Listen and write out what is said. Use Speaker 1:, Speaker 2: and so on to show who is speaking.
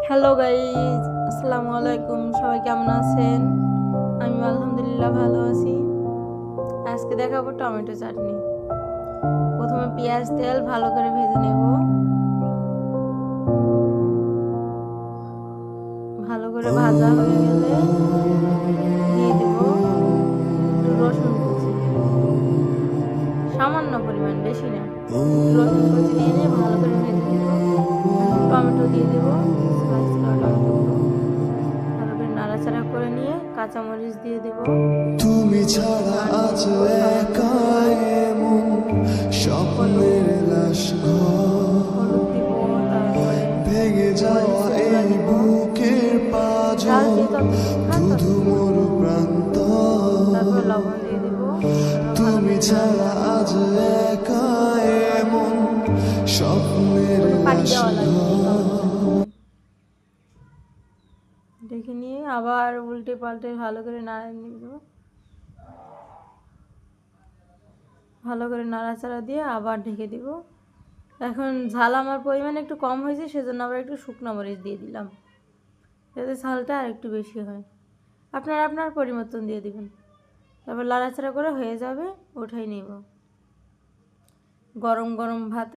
Speaker 1: Hello guys, আসসালামু আলাইকুম। সবাই কেমন আছেন? আমি আলহামদুলিল্লাহ ভালো আছি। আজকে দেখাবো টমেটো চাটনি। প্রথমে পেঁয়াজ তেল ভালো করে ভেজে নেব। ভালো করে ভাজা হয়ে গেলে দিয়ে দেব একটু রসুন কুচি, সামান্য পরিমাণ, বেশি না। রসুন কুচি দিয়ে নিয়ে ভালো করে ভেজে নেব। এখন টমেটো দিয়ে দেব, স্লাইস করা টমেটোগুলো ভালো করে নাড়াচাড়া করে নিয়ে কাঁচামরিচ দিয়ে দেব।
Speaker 2: তুমি ছাড়া আজ একা এমন স্বপ্নের লাশ
Speaker 1: হলুদ দিব, তারপরে
Speaker 2: ভেঙে যাওয়া এই বুকের পাঁজর ধুধু মরু প্রান্ত
Speaker 1: তারপর লবণ দিয়ে দিব।
Speaker 2: তুমি ছাড়া আজ একা এমন স্বপ্নের
Speaker 1: পানি
Speaker 2: লাশ
Speaker 1: দেওয়া লাগবে। দেখে নিয়ে আবার উল্টে পাল্টে ভালো করে নাড়া দিব। ভালো করে নাড়াচাড়া দিয়ে আবার ঢেকে দিব। এখন ঝাল আমার পরিমাণ একটু কম হয়েছে, সেজন্য আবার একটু শুকনো মরিচ দিয়ে দিলাম, যাতে ঝালটা আর একটু বেশি হয়। আপনারা আপনার পরিমতন দিয়ে দিবেন। তারপর নাড়াচাড়া করে হয়ে যাবে, ওঠাই নেব। গরম গরম ভাত